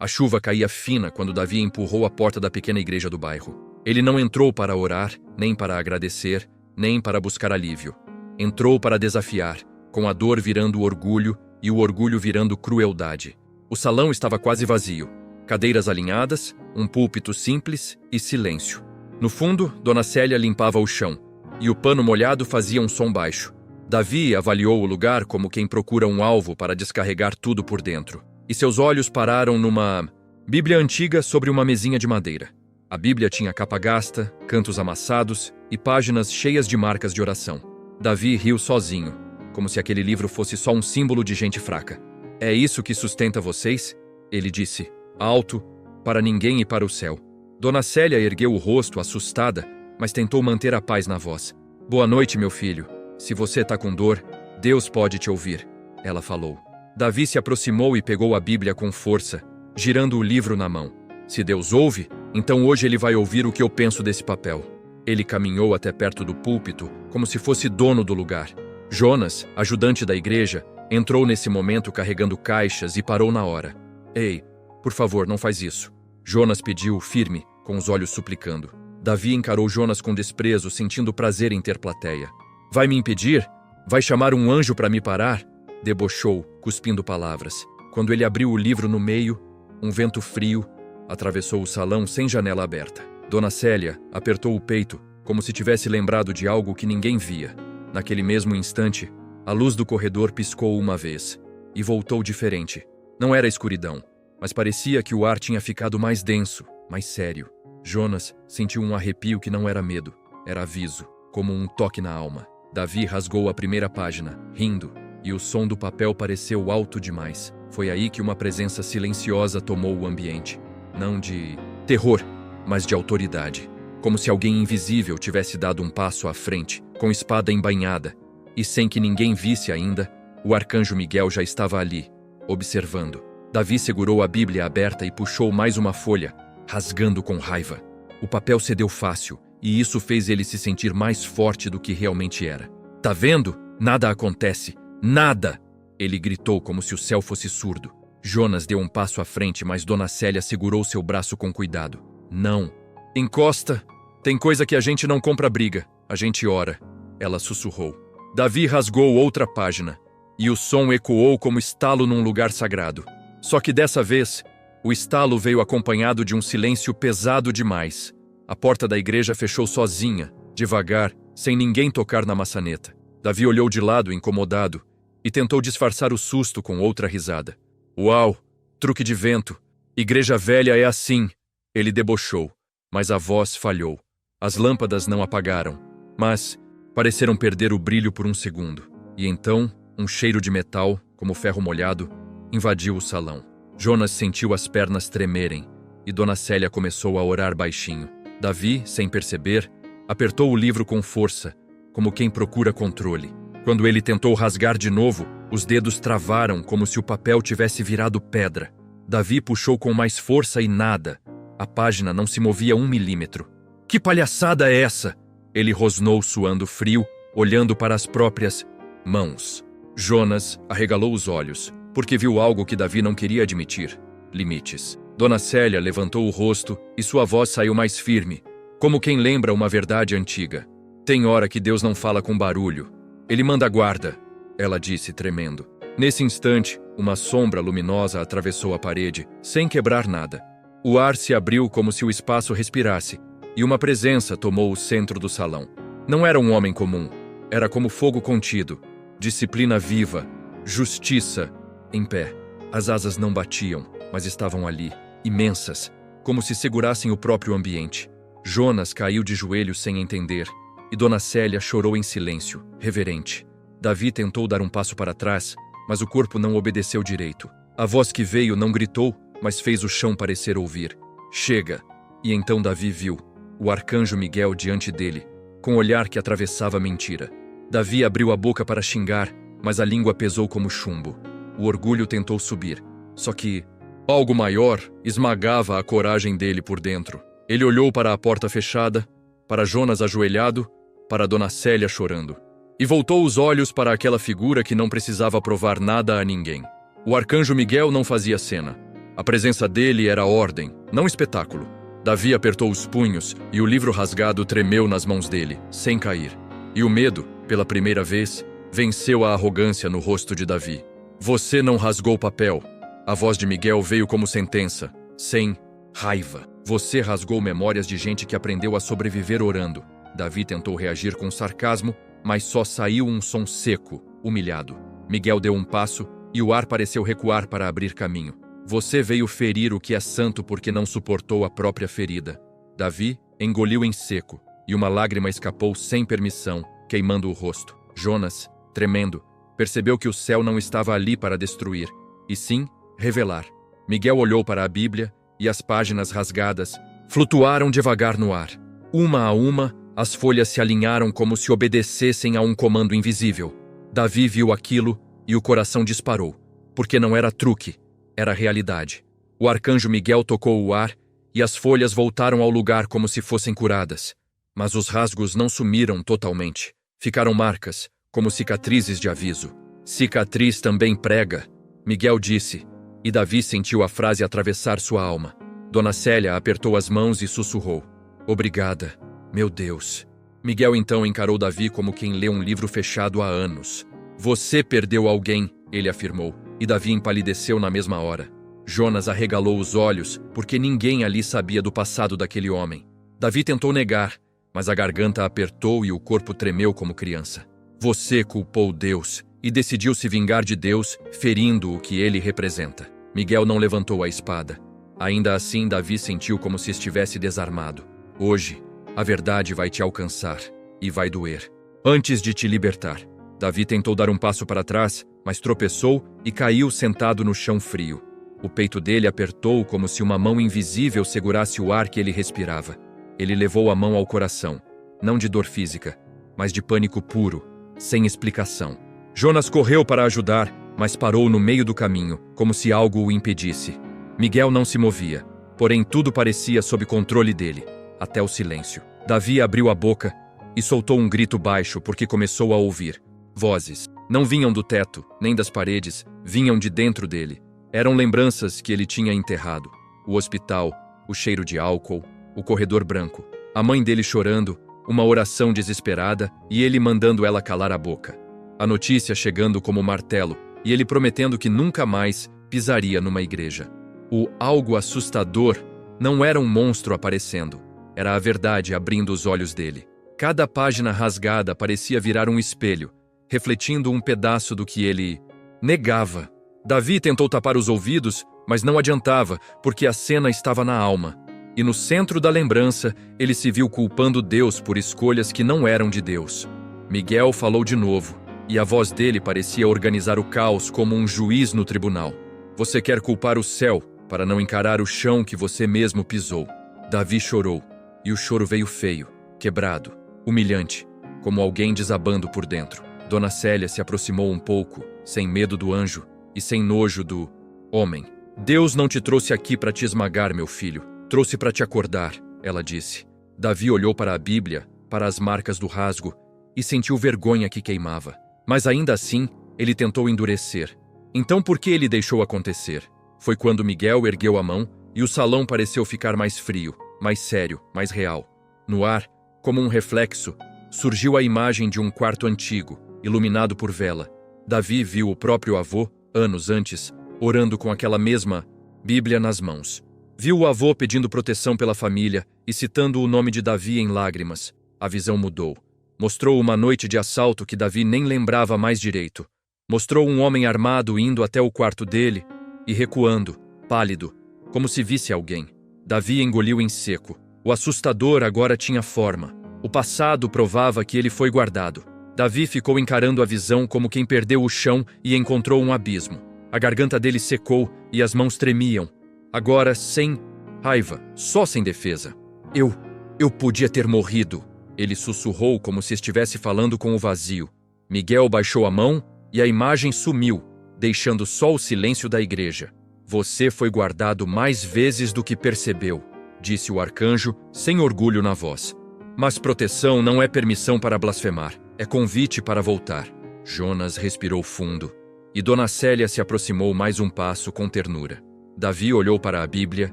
A chuva caía fina quando Davi empurrou a porta da pequena igreja do bairro. Ele não entrou para orar, nem para agradecer, nem para buscar alívio. Entrou para desafiar, com a dor virando orgulho e o orgulho virando crueldade. O salão estava quase vazio. Cadeiras alinhadas, um púlpito simples e silêncio. No fundo, Dona Célia limpava o chão, e o pano molhado fazia um som baixo. Davi avaliou o lugar como quem procura um alvo para descarregar tudo por dentro. E seus olhos pararam numa Bíblia antiga sobre uma mesinha de madeira. A Bíblia tinha capa gasta, cantos amassados e páginas cheias de marcas de oração. Davi riu sozinho, como se aquele livro fosse só um símbolo de gente fraca. É isso que sustenta vocês? Ele disse, alto, para ninguém e para o céu. Dona Célia ergueu o rosto, assustada, mas tentou manter a paz na voz. Boa noite, meu filho. Se você tá com dor, Deus pode te ouvir, ela falou. Davi se aproximou e pegou a Bíblia com força, girando o livro na mão. Se Deus ouve, então hoje ele vai ouvir o que eu penso desse papel. Ele caminhou até perto do púlpito, como se fosse dono do lugar. Jonas, ajudante da igreja, entrou nesse momento carregando caixas e parou na hora. Ei, por favor, não faz isso. Jonas pediu, firme, com os olhos suplicando. Davi encarou Jonas com desprezo, sentindo prazer em ter plateia. Vai me impedir? Vai chamar um anjo para me parar? Debochou, cuspindo palavras. Quando ele abriu o livro no meio, um vento frio atravessou o salão sem janela aberta. Dona Célia apertou o peito, como se tivesse lembrado de algo que ninguém via. Naquele mesmo instante, a luz do corredor piscou uma vez e voltou diferente. Não era escuridão, mas parecia que o ar tinha ficado mais denso, mais sério. Jonas sentiu um arrepio que não era medo, era aviso, como um toque na alma. Davi rasgou a primeira página, rindo, e o som do papel pareceu alto demais. Foi aí que uma presença silenciosa tomou o ambiente. Não de terror, mas de autoridade. Como se alguém invisível tivesse dado um passo à frente, com espada embainhada. E sem que ninguém visse ainda, o arcanjo Miguel já estava ali, observando. Davi segurou a Bíblia aberta e puxou mais uma folha, rasgando com raiva. O papel cedeu fácil, e isso fez ele se sentir mais forte do que realmente era. Tá vendo? Nada acontece. Nada! Ele gritou como se o céu fosse surdo. Jonas deu um passo à frente, mas Dona Célia segurou seu braço com cuidado. Não. Encosta. Tem coisa que a gente não compra briga. A gente ora. Ela sussurrou. Davi rasgou outra página, e o som ecoou como estalo num lugar sagrado. Só que dessa vez, o estalo veio acompanhado de um silêncio pesado demais. A porta da igreja fechou sozinha, devagar, sem ninguém tocar na maçaneta. Davi olhou de lado, incomodado, e tentou disfarçar o susto com outra risada. Uau! Truque de vento! Igreja velha é assim! Ele debochou, mas a voz falhou. As lâmpadas não apagaram, mas pareceram perder o brilho por um segundo. E então, um cheiro de metal, como ferro molhado, invadiu o salão. Jonas sentiu as pernas tremerem, e Dona Célia começou a orar baixinho. Davi, sem perceber, apertou o livro com força, como quem procura controle. Quando ele tentou rasgar de novo, os dedos travaram como se o papel tivesse virado pedra. Davi puxou com mais força e nada. A página não se movia 1 milímetro. Que palhaçada é essa? Ele rosnou suando frio, olhando para as próprias mãos. Jonas arregalou os olhos, porque viu algo que Davi não queria admitir. Limites. Dona Célia levantou o rosto e sua voz saiu mais firme, como quem lembra uma verdade antiga. Tem hora que Deus não fala com barulho. Ele manda guarda, ela disse, tremendo. Nesse instante, uma sombra luminosa atravessou a parede, sem quebrar nada. O ar se abriu como se o espaço respirasse, e uma presença tomou o centro do salão. Não era um homem comum, era como fogo contido, disciplina viva, justiça em pé. As asas não batiam, mas estavam ali, imensas, como se segurassem o próprio ambiente. Jonas caiu de joelhos sem entender, e Dona Célia chorou em silêncio, reverente. Davi tentou dar um passo para trás, mas o corpo não obedeceu direito. A voz que veio não gritou, mas fez o chão parecer ouvir. Chega! E então Davi viu o arcanjo Miguel diante dele, com um olhar que atravessava a mentira. Davi abriu a boca para xingar, mas a língua pesou como chumbo. O orgulho tentou subir, só que algo maior esmagava a coragem dele por dentro. Ele olhou para a porta fechada, para Jonas ajoelhado, para Dona Célia chorando. E voltou os olhos para aquela figura que não precisava provar nada a ninguém. O arcanjo Miguel não fazia cena. A presença dele era ordem, não espetáculo. Davi apertou os punhos e o livro rasgado tremeu nas mãos dele, sem cair. E o medo, pela primeira vez, venceu a arrogância no rosto de Davi. Você não rasgou o papel. A voz de Miguel veio como sentença, sem raiva. Você rasgou memórias de gente que aprendeu a sobreviver orando. Davi tentou reagir com sarcasmo, mas só saiu um som seco, humilhado. Miguel deu um passo e o ar pareceu recuar para abrir caminho. Você veio ferir o que é santo porque não suportou a própria ferida. Davi engoliu em seco e uma lágrima escapou sem permissão, queimando o rosto. Jonas, tremendo, percebeu que o céu não estava ali para destruir, e sim revelar. Miguel olhou para a Bíblia e as páginas rasgadas flutuaram devagar no ar. Uma a uma, as folhas se alinharam como se obedecessem a um comando invisível. Davi viu aquilo e o coração disparou, porque não era truque, era realidade. O arcanjo Miguel tocou o ar e as folhas voltaram ao lugar como se fossem curadas. Mas os rasgos não sumiram totalmente. Ficaram marcas, como cicatrizes de aviso. Cicatriz também prega, Miguel disse, e Davi sentiu a frase atravessar sua alma. Dona Célia apertou as mãos e sussurrou. Obrigada, meu Deus. Miguel então encarou Davi como quem lê um livro fechado há anos. Você perdeu alguém, ele afirmou, e Davi empalideceu na mesma hora. Jonas arregalou os olhos, porque ninguém ali sabia do passado daquele homem. Davi tentou negar, mas a garganta apertou e o corpo tremeu como criança. Você culpou Deus e decidiu se vingar de Deus, ferindo o que ele representa. Miguel não levantou a espada. Ainda assim, Davi sentiu como se estivesse desarmado. Hoje, a verdade vai te alcançar e vai doer. Antes de te libertar, Davi tentou dar um passo para trás, mas tropeçou e caiu sentado no chão frio. O peito dele apertou como se uma mão invisível segurasse o ar que ele respirava. Ele levou a mão ao coração, não de dor física, mas de pânico puro, sem explicação. Jonas correu para ajudar, mas parou no meio do caminho, como se algo o impedisse. Miguel não se movia, porém tudo parecia sob controle dele, até o silêncio. Davi abriu a boca e soltou um grito baixo porque começou a ouvir. Vozes. Não vinham do teto, nem das paredes, vinham de dentro dele. Eram lembranças que ele tinha enterrado. O hospital, o cheiro de álcool, o corredor branco, a mãe dele chorando, uma oração desesperada e ele mandando ela calar a boca. A notícia chegando como martelo e ele prometendo que nunca mais pisaria numa igreja. O algo assustador não era um monstro aparecendo, era a verdade abrindo os olhos dele. Cada página rasgada parecia virar um espelho, refletindo um pedaço do que ele negava. Davi tentou tapar os ouvidos, mas não adiantava, porque a cena estava na alma. E no centro da lembrança, ele se viu culpando Deus por escolhas que não eram de Deus. Miguel falou de novo, e a voz dele parecia organizar o caos como um juiz no tribunal. Você quer culpar o céu para não encarar o chão que você mesmo pisou. Davi chorou, e o choro veio feio, quebrado, humilhante, como alguém desabando por dentro. Dona Célia se aproximou um pouco, sem medo do anjo e sem nojo do homem. Deus não te trouxe aqui para te esmagar, meu filho. Trouxe para te acordar, ela disse. Davi olhou para a Bíblia, para as marcas do rasgo, e sentiu vergonha que queimava. Mas ainda assim, ele tentou endurecer. Então por que ele deixou acontecer? Foi quando Miguel ergueu a mão e o salão pareceu ficar mais frio, mais sério, mais real. No ar, como um reflexo, surgiu a imagem de um quarto antigo, iluminado por vela. Davi viu o próprio avô, anos antes, orando com aquela mesma Bíblia nas mãos. Viu o avô pedindo proteção pela família e citando o nome de Davi em lágrimas. A visão mudou. Mostrou uma noite de assalto que Davi nem lembrava mais direito. Mostrou um homem armado indo até o quarto dele e recuando, pálido, como se visse alguém. Davi engoliu em seco. O assustador agora tinha forma. O passado provava que ele foi guardado. Davi ficou encarando a visão como quem perdeu o chão e encontrou um abismo. A garganta dele secou e as mãos tremiam. Agora sem raiva, só sem defesa. Eu podia ter morrido. Ele sussurrou como se estivesse falando com o vazio. Miguel baixou a mão e a imagem sumiu, deixando só o silêncio da igreja. Você foi guardado mais vezes do que percebeu, disse o arcanjo, sem orgulho na voz. Mas proteção não é permissão para blasfemar, é convite para voltar. Jonas respirou fundo, e Dona Célia se aproximou mais um passo com ternura. Davi olhou para a Bíblia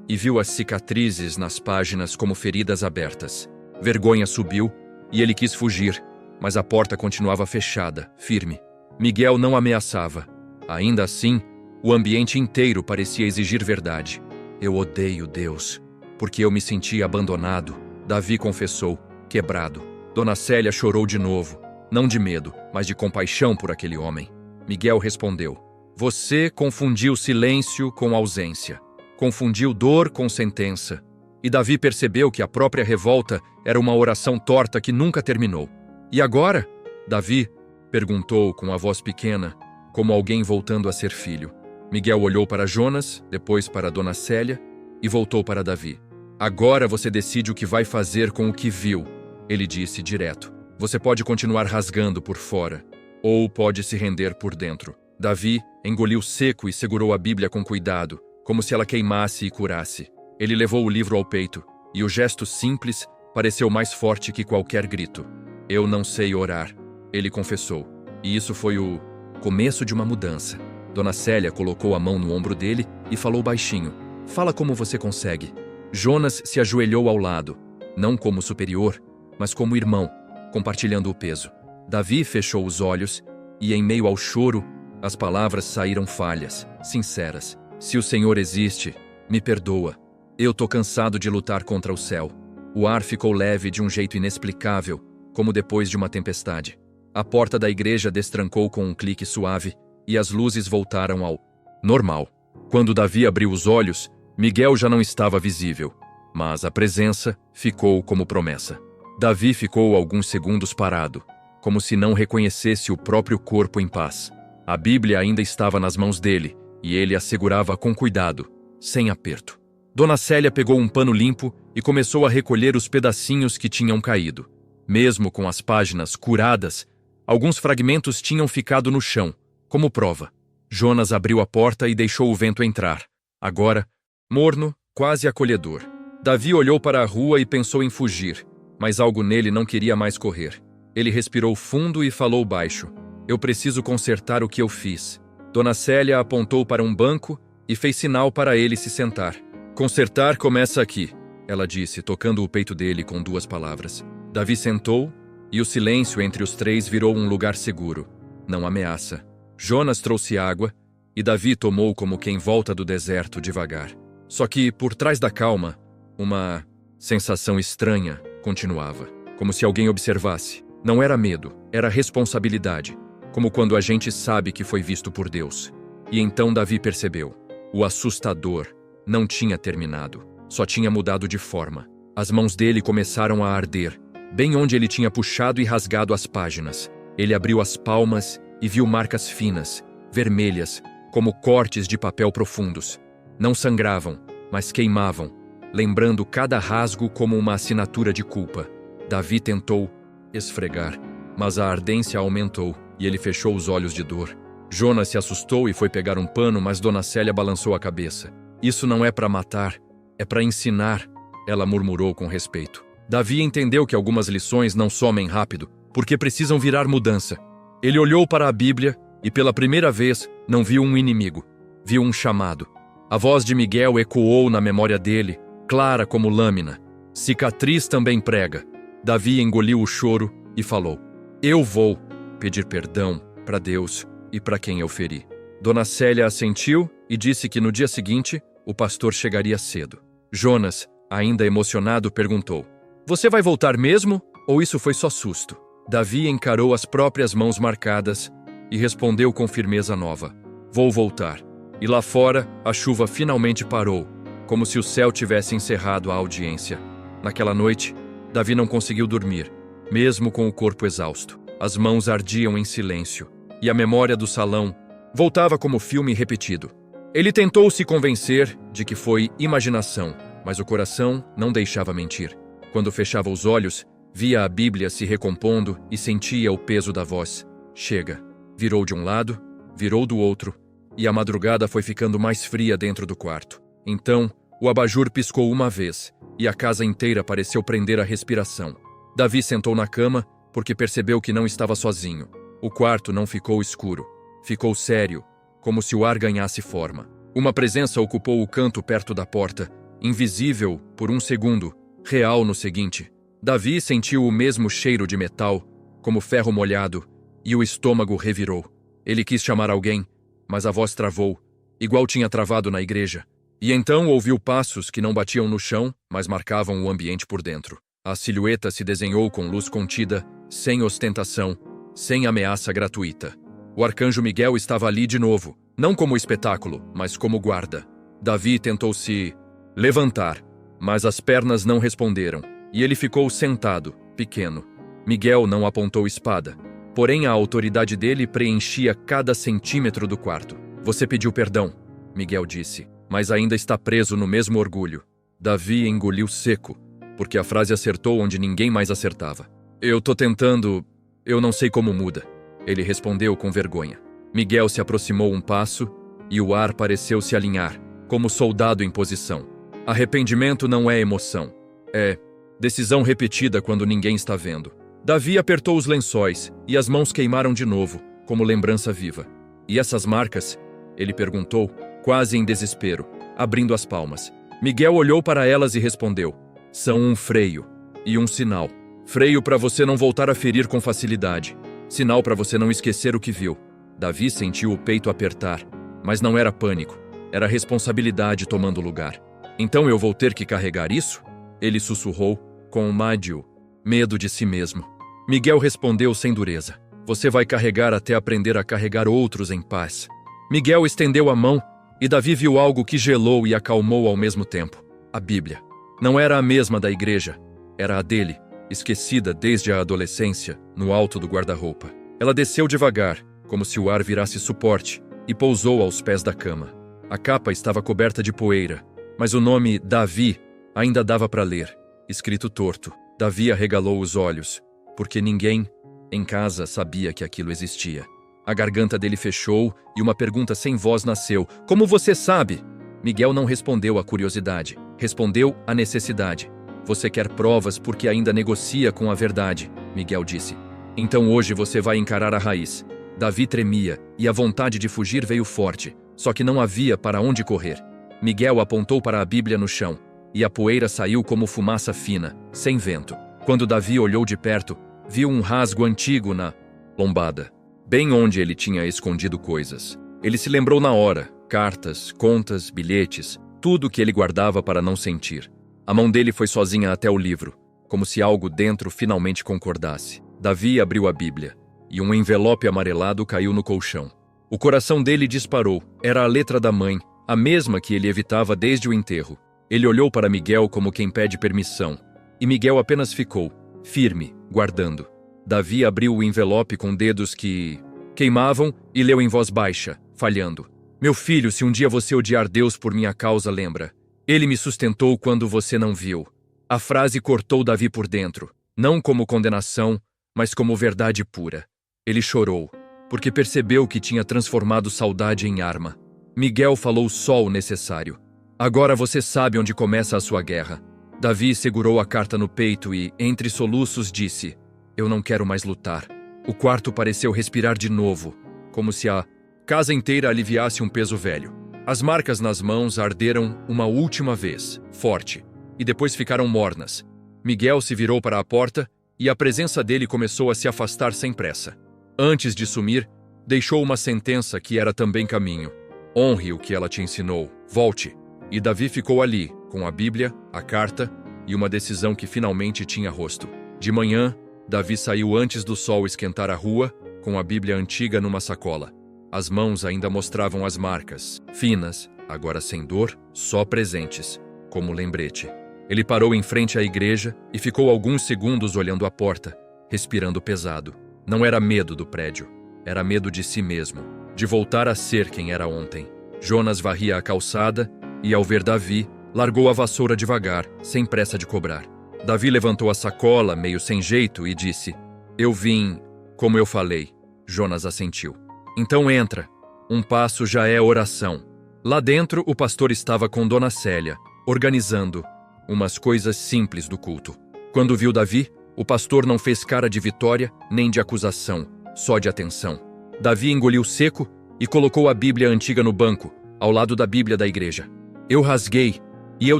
e viu as cicatrizes nas páginas como feridas abertas. Vergonha subiu e ele quis fugir, mas a porta continuava fechada, firme. Miguel não ameaçava. Ainda assim, o ambiente inteiro parecia exigir verdade. Eu odeio Deus, porque eu me senti abandonado, Davi confessou, quebrado. Dona Célia chorou de novo, não de medo, mas de compaixão por aquele homem. Miguel respondeu: você confundiu silêncio com ausência. Confundiu dor com sentença. E Davi percebeu que a própria revolta era uma oração torta que nunca terminou. E agora? Davi perguntou com a voz pequena, como alguém voltando a ser filho. Miguel olhou para Jonas, depois para Dona Célia e voltou para Davi. Agora você decide o que vai fazer com o que viu, ele disse direto. Você pode continuar rasgando por fora, ou pode se render por dentro. Davi engoliu seco e segurou a Bíblia com cuidado, como se ela queimasse e curasse. Ele levou o livro ao peito, e o gesto simples pareceu mais forte que qualquer grito. Eu não sei orar, ele confessou. E isso foi o começo de uma mudança. Dona Célia colocou a mão no ombro dele e falou baixinho: fala como você consegue. Jonas se ajoelhou ao lado, não como superior, mas como irmão, compartilhando o peso. Davi fechou os olhos e, em meio ao choro, as palavras saíram falhas, sinceras. Se o Senhor existe, me perdoa. Eu tô cansado de lutar contra o céu. O ar ficou leve de um jeito inexplicável, como depois de uma tempestade. A porta da igreja destrancou com um clique suave e as luzes voltaram ao normal. Quando Davi abriu os olhos, Miguel já não estava visível, mas a presença ficou como promessa. Davi ficou alguns segundos parado, como se não reconhecesse o próprio corpo em paz. A Bíblia ainda estava nas mãos dele, e ele a segurava com cuidado, sem aperto. Dona Célia pegou um pano limpo e começou a recolher os pedacinhos que tinham caído. Mesmo com as páginas curadas, alguns fragmentos tinham ficado no chão, como prova. Jonas abriu a porta e deixou o vento entrar. Agora, morno, quase acolhedor. Davi olhou para a rua e pensou em fugir, mas algo nele não queria mais correr. Ele respirou fundo e falou baixo: eu preciso consertar o que eu fiz. Dona Célia apontou para um banco e fez sinal para ele se sentar. Consertar começa aqui, ela disse, tocando o peito dele com duas palavras. Davi sentou e o silêncio entre os três virou um lugar seguro. Não ameaça. Jonas trouxe água e Davi tomou como quem volta do deserto devagar. Só que, por trás da calma, uma sensação estranha continuava, como se alguém observasse. Não era medo, era responsabilidade, como quando a gente sabe que foi visto por Deus. E então Davi percebeu. O assustador não tinha terminado, só tinha mudado de forma. As mãos dele começaram a arder, bem onde ele tinha puxado e rasgado as páginas. Ele abriu as palmas e viu marcas finas, vermelhas, como cortes de papel profundos. Não sangravam, mas queimavam, lembrando cada rasgo como uma assinatura de culpa. Davi tentou esfregar, mas a ardência aumentou e ele fechou os olhos de dor. Jonas se assustou e foi pegar um pano, mas Dona Célia balançou a cabeça. Isso não é para matar, é para ensinar, ela murmurou com respeito. Davi entendeu que algumas lições não somem rápido, porque precisam virar mudança. Ele olhou para a Bíblia e pela primeira vez não viu um inimigo, viu um chamado. A voz de Miguel ecoou na memória dele, clara como lâmina. Cicatriz também prega. Davi engoliu o choro e falou: eu vou pedir perdão para Deus e para quem eu feri. Dona Célia assentiu e disse que no dia seguinte o pastor chegaria cedo. Jonas, ainda emocionado, perguntou: você vai voltar mesmo ou isso foi só susto? Davi encarou as próprias mãos marcadas e respondeu com firmeza nova: vou voltar. E lá fora a chuva finalmente parou, como se o céu tivesse encerrado a audiência. Naquela noite, Davi não conseguiu dormir, mesmo com o corpo exausto. As mãos ardiam em silêncio, e a memória do salão voltava como filme repetido. Ele tentou se convencer de que foi imaginação, mas o coração não deixava mentir. Quando fechava os olhos, via a Bíblia se recompondo e sentia o peso da voz. Chega. Virou de um lado, virou do outro, e a madrugada foi ficando mais fria dentro do quarto. Então, o abajur piscou uma vez, e a casa inteira pareceu prender a respiração. Davi sentou na cama, porque percebeu que não estava sozinho. O quarto não ficou escuro. Ficou sério, como se o ar ganhasse forma. Uma presença ocupou o canto perto da porta, invisível por um segundo, real no seguinte. Davi sentiu o mesmo cheiro de metal, como ferro molhado, e o estômago revirou. Ele quis chamar alguém, mas a voz travou, igual tinha travado na igreja. E então ouviu passos que não batiam no chão, mas marcavam o ambiente por dentro. A silhueta se desenhou com luz contida, sem ostentação, sem ameaça gratuita. O arcanjo Miguel estava ali de novo, não como espetáculo, mas como guarda. Davi tentou se levantar, mas as pernas não responderam, e ele ficou sentado, pequeno. Miguel não apontou espada, porém a autoridade dele preenchia cada centímetro do quarto. Você pediu perdão, Miguel disse, mas ainda está preso no mesmo orgulho. Davi engoliu seco, porque a frase acertou onde ninguém mais acertava. Eu tô tentando... Eu não sei como muda. Ele respondeu com vergonha. Miguel se aproximou um passo e o ar pareceu se alinhar, como soldado em posição. Arrependimento não é emoção. É decisão repetida quando ninguém está vendo. Davi apertou os lençóis e as mãos queimaram de novo, como lembrança viva. E essas marcas? Ele perguntou, quase em desespero, abrindo as palmas. Miguel olhou para elas e respondeu. São um freio e um sinal. Freio para você não voltar a ferir com facilidade. Sinal para você não esquecer o que viu. Davi sentiu o peito apertar, mas não era pânico. Era responsabilidade tomando lugar. Então eu vou ter que carregar isso? Ele sussurrou, com mádio, medo de si mesmo. Miguel respondeu sem dureza. Você vai carregar até aprender a carregar outros em paz. Miguel estendeu a mão e Davi viu algo que gelou e acalmou ao mesmo tempo. A Bíblia. Não era a mesma da igreja, era a dele, esquecida desde a adolescência, no alto do guarda-roupa. Ela desceu devagar, como se o ar virasse suporte, e pousou aos pés da cama. A capa estava coberta de poeira, mas o nome Davi ainda dava para ler, escrito torto. Davi arregalou os olhos, porque ninguém em casa sabia que aquilo existia. A garganta dele fechou e uma pergunta sem voz nasceu. Como você sabe? Miguel não respondeu à curiosidade, respondeu à necessidade. Você quer provas porque ainda negocia com a verdade, Miguel disse. Então hoje você vai encarar a raiz. Davi tremia e a vontade de fugir veio forte, só que não havia para onde correr. Miguel apontou para a Bíblia no chão, e a poeira saiu como fumaça fina, sem vento. Quando Davi olhou de perto, viu um rasgo antigo na lombada, bem onde ele tinha escondido coisas. Ele se lembrou na hora, cartas, contas, bilhetes, tudo que ele guardava para não sentir. A mão dele foi sozinha até o livro, como se algo dentro finalmente concordasse. Davi abriu a Bíblia, e um envelope amarelado caiu no colchão. O coração dele disparou, era a letra da mãe, a mesma que ele evitava desde o enterro. Ele olhou para Miguel como quem pede permissão, e Miguel apenas ficou, firme, guardando. Davi abriu o envelope com dedos que queimavam e leu em voz baixa, falhando. Meu filho, se um dia você odiar Deus por minha causa, lembra. Ele me sustentou quando você não viu. A frase cortou Davi por dentro, não como condenação, mas como verdade pura. Ele chorou, porque percebeu que tinha transformado saudade em arma. Miguel falou só o necessário. Agora você sabe onde começa a sua guerra. Davi segurou a carta no peito e, entre soluços, disse: Eu não quero mais lutar. O quarto pareceu respirar de novo, como se a casa inteira aliviasse um peso velho. As marcas nas mãos arderam uma última vez, forte, e depois ficaram mornas. Miguel se virou para a porta e a presença dele começou a se afastar sem pressa. Antes de sumir, deixou uma sentença que era também caminho. Honre o que ela te ensinou. Volte. E Davi ficou ali, com a Bíblia, a carta e uma decisão que finalmente tinha rosto. De manhã, Davi saiu antes do sol esquentar a rua, com a Bíblia antiga numa sacola. As mãos ainda mostravam as marcas, finas, agora sem dor, só presentes, como lembrete. Ele parou em frente à igreja e ficou alguns segundos olhando a porta, respirando pesado. Não era medo do prédio, era medo de si mesmo, de voltar a ser quem era ontem. Jonas varria a calçada e, ao ver Davi, largou a vassoura devagar, sem pressa de cobrar. Davi levantou a sacola, meio sem jeito, e disse: Eu vim, como eu falei. Jonas assentiu. Então entra. Um passo já é oração. Lá dentro, o pastor estava com Dona Célia, organizando umas coisas simples do culto. Quando viu Davi, o pastor não fez cara de vitória nem de acusação, só de atenção. Davi engoliu seco e colocou a Bíblia antiga no banco, ao lado da Bíblia da igreja. Eu rasguei e eu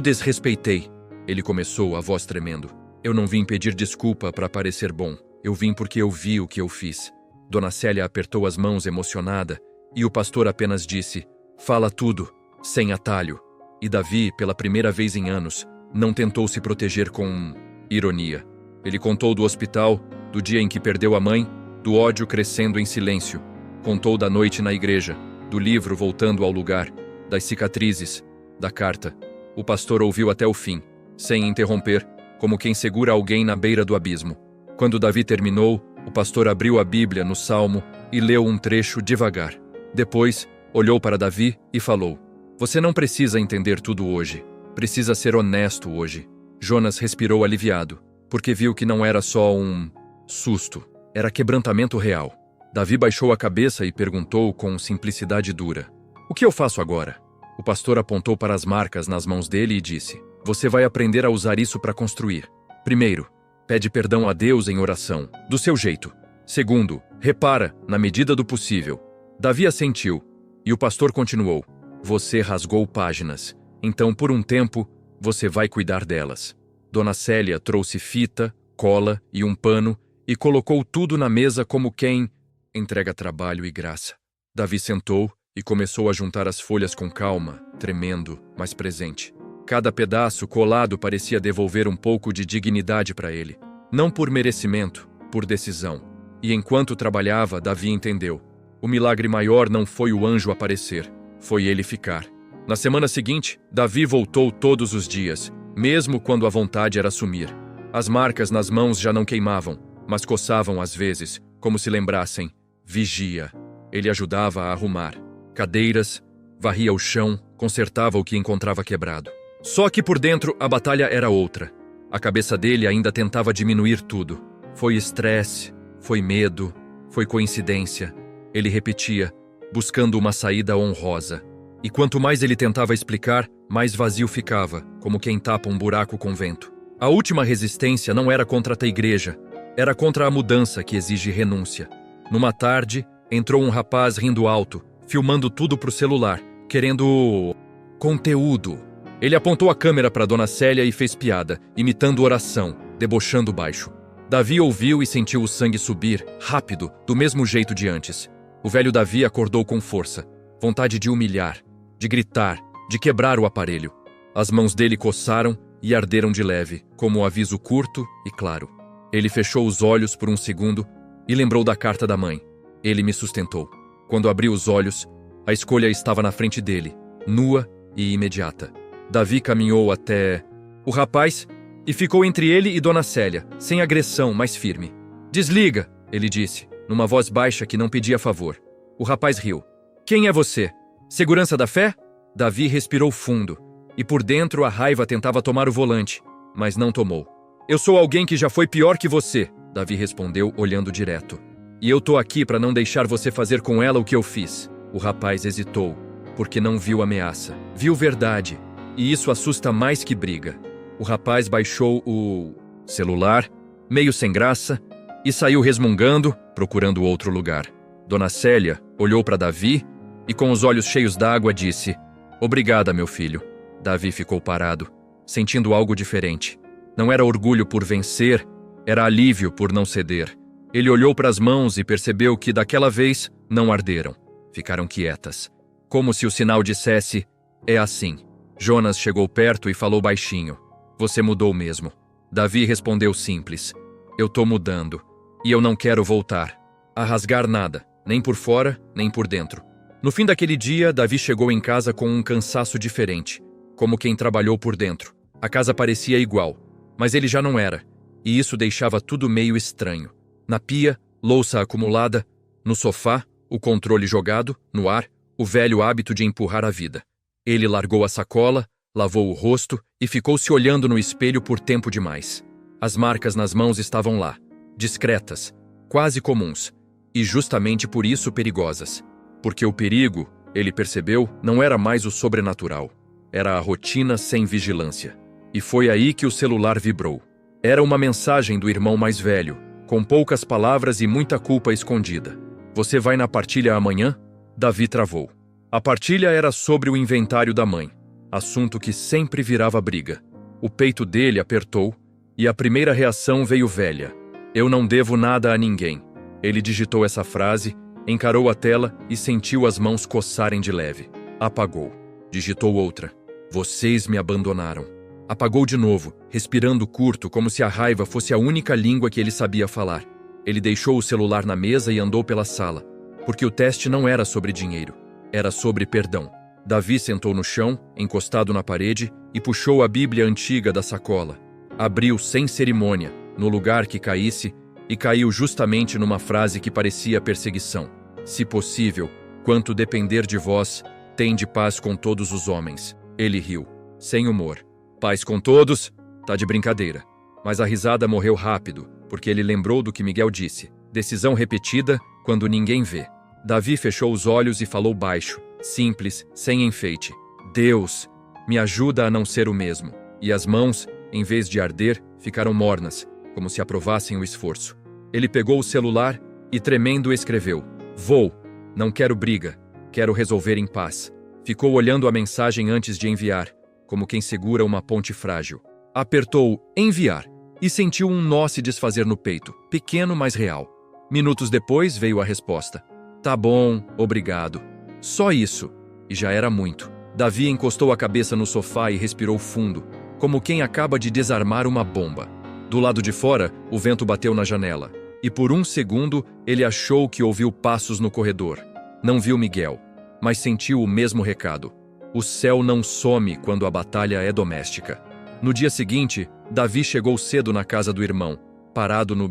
desrespeitei. Ele começou, a voz tremendo. Eu não vim pedir desculpa para parecer bom. Eu vim porque eu vi o que eu fiz. Dona Célia apertou as mãos emocionada e o pastor apenas disse: fala tudo, sem atalho. E Davi, pela primeira vez em anos, não tentou se proteger com ironia. Ele contou do hospital, do dia em que perdeu a mãe, do ódio crescendo em silêncio. Contou da noite na igreja, do livro voltando ao lugar, das cicatrizes, da carta. O pastor ouviu até o fim, sem interromper, como quem segura alguém na beira do abismo. Quando Davi terminou, o pastor abriu a Bíblia no Salmo e leu um trecho devagar. Depois, olhou para Davi e falou: você não precisa entender tudo hoje. Precisa ser honesto hoje. Jonas respirou aliviado, porque viu que não era só um susto, era quebrantamento real. Davi baixou a cabeça e perguntou com simplicidade dura: o que eu faço agora? O pastor apontou para as marcas nas mãos dele e disse: você vai aprender a usar isso para construir. Primeiro, pede perdão a Deus em oração, do seu jeito. Segundo, repara, na medida do possível. Davi assentiu, e o pastor continuou: você rasgou páginas, então por um tempo você vai cuidar delas. Dona Célia trouxe fita, cola e um pano e colocou tudo na mesa como quem entrega trabalho e graça. Davi sentou e começou a juntar as folhas com calma, tremendo, mas presente. Cada pedaço colado parecia devolver um pouco de dignidade para ele. Não por merecimento, por decisão. E enquanto trabalhava, Davi entendeu. O milagre maior não foi o anjo aparecer, foi ele ficar. Na semana seguinte, Davi voltou todos os dias, mesmo quando a vontade era sumir. As marcas nas mãos já não queimavam, mas coçavam às vezes, como se lembrassem: vigia. Ele ajudava a arrumar cadeiras, varria o chão, consertava o que encontrava quebrado. Só que por dentro a batalha era outra. A cabeça dele ainda tentava diminuir tudo. Foi estresse, foi medo, foi coincidência. Ele repetia, buscando uma saída honrosa. E quanto mais ele tentava explicar, mais vazio ficava, como quem tapa um buraco com vento. A última resistência não era contra a igreja, era contra a mudança que exige renúncia. Numa tarde, entrou um rapaz rindo alto, filmando tudo pro celular, querendo conteúdo. Ele apontou a câmera para Dona Célia e fez piada, imitando oração, debochando baixo. Davi ouviu e sentiu o sangue subir, rápido, do mesmo jeito de antes. O velho Davi acordou com força, vontade de humilhar, de gritar, de quebrar o aparelho. As mãos dele coçaram e arderam de leve, como um aviso curto e claro. Ele fechou os olhos por um segundo e lembrou da carta da mãe. Ele me sustentou. Quando abriu os olhos, a escolha estava na frente dele, nua e imediata. Davi caminhou até o rapaz e ficou entre ele e Dona Célia, sem agressão, mas firme. Desliga, ele disse, numa voz baixa que não pedia favor. O rapaz riu. Quem é você? Segurança da fé? Davi respirou fundo, e por dentro a raiva tentava tomar o volante, mas não tomou. Eu sou alguém que já foi pior que você, Davi respondeu, olhando direto. E eu tô aqui para não deixar você fazer com ela o que eu fiz. O rapaz hesitou, porque não viu ameaça. Viu verdade, e isso assusta mais que briga. O rapaz baixou o celular, meio sem graça, e saiu resmungando, procurando outro lugar. Dona Célia olhou para Davi e, com os olhos cheios d'água, disse: Obrigada, meu filho. Davi ficou parado, sentindo algo diferente. Não era orgulho por vencer, era alívio por não ceder. Ele olhou para as mãos e percebeu que, daquela vez, não arderam. Ficaram quietas. Como se o sinal dissesse: é assim. Jonas chegou perto e falou baixinho: Você mudou mesmo. Davi respondeu simples: Eu tô mudando. E eu não quero voltar a rasgar nada, nem por fora, nem por dentro. No fim daquele dia, Davi chegou em casa com um cansaço diferente, como quem trabalhou por dentro. A casa parecia igual, mas ele já não era, e isso deixava tudo meio estranho. Na pia, louça acumulada, no sofá, o controle jogado, no ar, o velho hábito de empurrar a vida. Ele largou a sacola, lavou o rosto e ficou se olhando no espelho por tempo demais. As marcas nas mãos estavam lá, discretas, quase comuns, e justamente por isso perigosas. Porque o perigo, ele percebeu, não era mais o sobrenatural. Era a rotina sem vigilância. E foi aí que o celular vibrou. Era uma mensagem do irmão mais velho, com poucas palavras e muita culpa escondida. Você vai na partilha amanhã? Davi travou. A partilha era sobre o inventário da mãe, assunto que sempre virava briga. O peito dele apertou e a primeira reação veio velha. Eu não devo nada a ninguém. Ele digitou essa frase, encarou a tela e sentiu as mãos coçarem de leve. Apagou. Digitou outra. Vocês me abandonaram. Apagou de novo, respirando curto, como se a raiva fosse a única língua que ele sabia falar. Ele deixou o celular na mesa e andou pela sala, porque o teste não era sobre dinheiro, era sobre perdão. Davi sentou no chão, encostado na parede, e puxou a Bíblia antiga da sacola. Abriu sem cerimônia, no lugar que caísse, e caiu justamente numa frase que parecia perseguição. Se possível, quanto depender de vós, tende paz com todos os homens. Ele riu, sem humor. Paz com todos? Tá de brincadeira. Mas a risada morreu rápido, porque ele lembrou do que Miguel disse. Decisão repetida quando ninguém vê. Davi fechou os olhos e falou baixo, simples, sem enfeite. Deus, me ajuda a não ser o mesmo. E as mãos, em vez de arder, ficaram mornas, como se aprovassem o esforço. Ele pegou o celular e, tremendo, escreveu: Vou, não quero briga, quero resolver em paz. Ficou olhando a mensagem antes de enviar, como quem segura uma ponte frágil. Apertou enviar e sentiu um nó se desfazer no peito, pequeno, mas real. Minutos depois veio a resposta. Tá bom, obrigado. Só isso. E já era muito. Davi encostou a cabeça no sofá e respirou fundo, como quem acaba de desarmar uma bomba. Do lado de fora, o vento bateu na janela, e por um segundo ele achou que ouviu passos no corredor. Não viu Miguel, mas sentiu o mesmo recado. O céu não some quando a batalha é doméstica. No dia seguinte, Davi chegou cedo na casa do irmão, parado no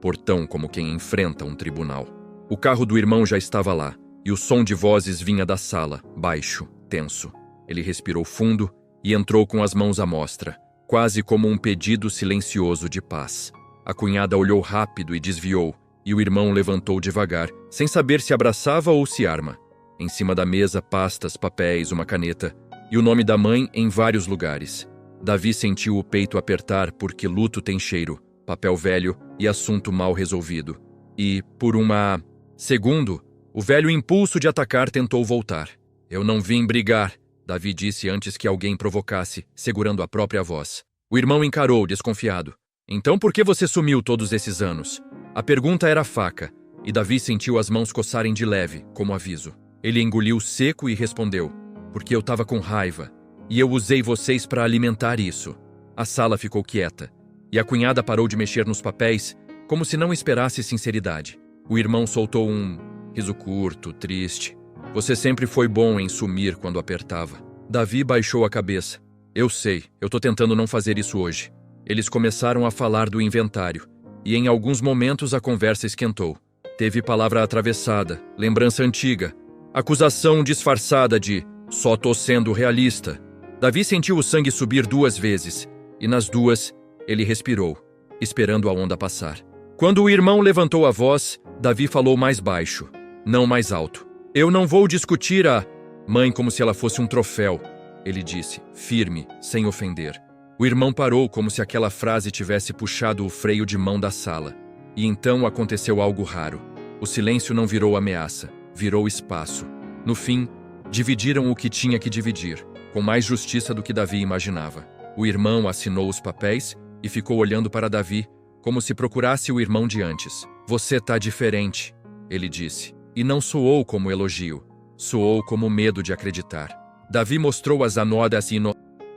portão como quem enfrenta um tribunal. O carro do irmão já estava lá, e o som de vozes vinha da sala, baixo, tenso. Ele respirou fundo e entrou com as mãos à mostra, quase como um pedido silencioso de paz. A cunhada olhou rápido e desviou, e o irmão levantou devagar, sem saber se abraçava ou se arma. Em cima da mesa, pastas, papéis, uma caneta, e o nome da mãe em vários lugares. Davi sentiu o peito apertar porque luto tem cheiro, papel velho e assunto mal resolvido. E, por segundo, o velho impulso de atacar tentou voltar. Eu não vim brigar, Davi disse antes que alguém provocasse, segurando a própria voz. O irmão encarou, desconfiado. Então por que você sumiu todos esses anos? A pergunta era faca, e Davi sentiu as mãos coçarem de leve, como aviso. Ele engoliu seco e respondeu, porque eu estava com raiva, e eu usei vocês para alimentar isso. A sala ficou quieta, e a cunhada parou de mexer nos papéis, como se não esperasse sinceridade. O irmão soltou um riso curto, triste. Você sempre foi bom em sumir quando apertava. Davi baixou a cabeça. Eu sei, eu tô tentando não fazer isso hoje. Eles começaram a falar do inventário, e em alguns momentos a conversa esquentou. Teve palavra atravessada, lembrança antiga, acusação disfarçada de só tô sendo realista. Davi sentiu o sangue subir 2 vezes, e nas 2, ele respirou, esperando a onda passar. Quando o irmão levantou a voz, Davi falou mais baixo, não mais alto. Eu não vou discutir a mãe como se ela fosse um troféu, ele disse, firme, sem ofender. O irmão parou como se aquela frase tivesse puxado o freio de mão da sala. E então aconteceu algo raro. O silêncio não virou ameaça, virou espaço. No fim, dividiram o que tinha que dividir, com mais justiça do que Davi imaginava. O irmão assinou os papéis e ficou olhando para Davi, como se procurasse o irmão de antes. Você tá diferente, ele disse. E não soou como elogio, soou como medo de acreditar. Davi mostrou as anodas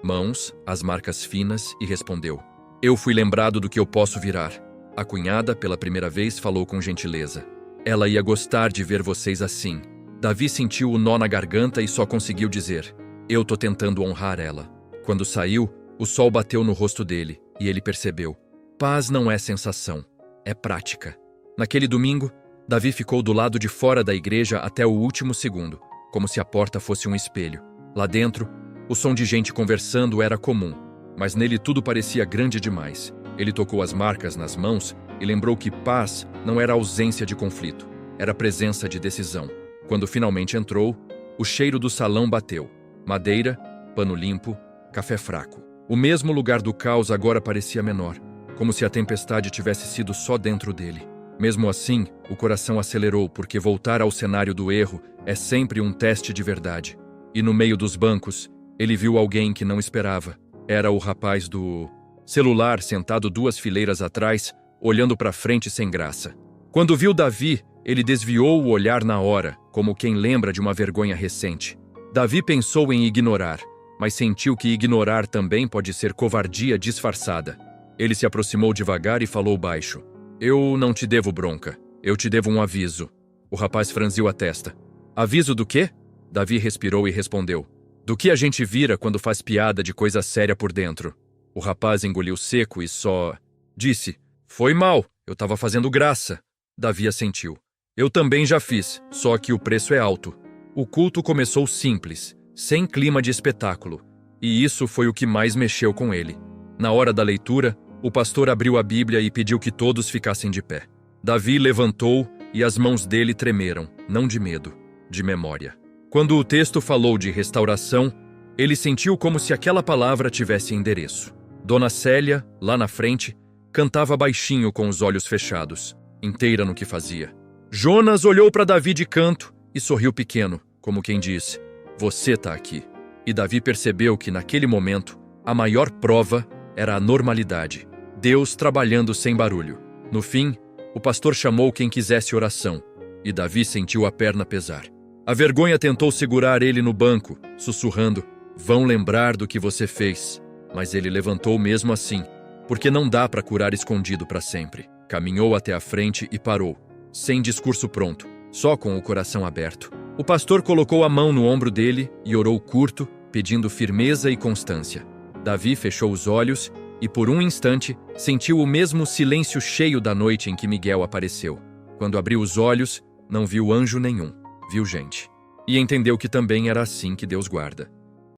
mãos, as marcas finas, e respondeu. Eu fui lembrado do que eu posso virar. A cunhada, pela primeira vez, falou com gentileza. Ela ia gostar de ver vocês assim. Davi sentiu o nó na garganta e só conseguiu dizer, eu tô tentando honrar ela. Quando saiu, o sol bateu no rosto dele, e ele percebeu. Paz não é sensação, é prática. Naquele domingo, Davi ficou do lado de fora da igreja até o último segundo, como se a porta fosse um espelho. Lá dentro, o som de gente conversando era comum, mas nele tudo parecia grande demais. Ele tocou as marcas nas mãos e lembrou que paz não era ausência de conflito, era presença de decisão. Quando finalmente entrou, o cheiro do salão bateu. Madeira, pano limpo, café fraco. O mesmo lugar do caos agora parecia menor, como se a tempestade tivesse sido só dentro dele. Mesmo assim, o coração acelerou porque voltar ao cenário do erro é sempre um teste de verdade. E no meio dos bancos, ele viu alguém que não esperava. Era o rapaz do celular sentado 2 fileiras atrás, olhando para frente sem graça. Quando viu Davi, ele desviou o olhar na hora, como quem lembra de uma vergonha recente. Davi pensou em ignorar, mas sentiu que ignorar também pode ser covardia disfarçada. Ele se aproximou devagar e falou baixo: "Eu não te devo bronca. Eu te devo um aviso." O rapaz franziu a testa. "Aviso do quê?" Davi respirou e respondeu: "Do que a gente vira quando faz piada de coisa séria por dentro." O rapaz engoliu seco e só disse: "Foi mal, eu tava fazendo graça." Davi assentiu: "Eu também já fiz, só que o preço é alto." O culto começou simples, sem clima de espetáculo, e isso foi o que mais mexeu com ele. Na hora da leitura, o pastor abriu a Bíblia e pediu que todos ficassem de pé. Davi levantou e as mãos dele tremeram, não de medo, de memória. Quando o texto falou de restauração, ele sentiu como se aquela palavra tivesse endereço. Dona Célia, lá na frente, cantava baixinho com os olhos fechados, inteira no que fazia. Jonas olhou para Davi de canto e sorriu pequeno, como quem diz: "Você tá aqui." E Davi percebeu que naquele momento, a maior prova era a normalidade. Deus trabalhando sem barulho. No fim, o pastor chamou quem quisesse oração, e Davi sentiu a perna pesar. A vergonha tentou segurar ele no banco, sussurrando: "Vão lembrar do que você fez." Mas ele levantou mesmo assim, porque não dá para curar escondido para sempre. Caminhou até a frente e parou, sem discurso pronto, só com o coração aberto. O pastor colocou a mão no ombro dele e orou curto, pedindo firmeza e constância. Davi fechou os olhos e, por um instante, sentiu o mesmo silêncio cheio da noite em que Miguel apareceu. Quando abriu os olhos, não viu anjo nenhum, viu gente. E entendeu que também era assim que Deus guarda.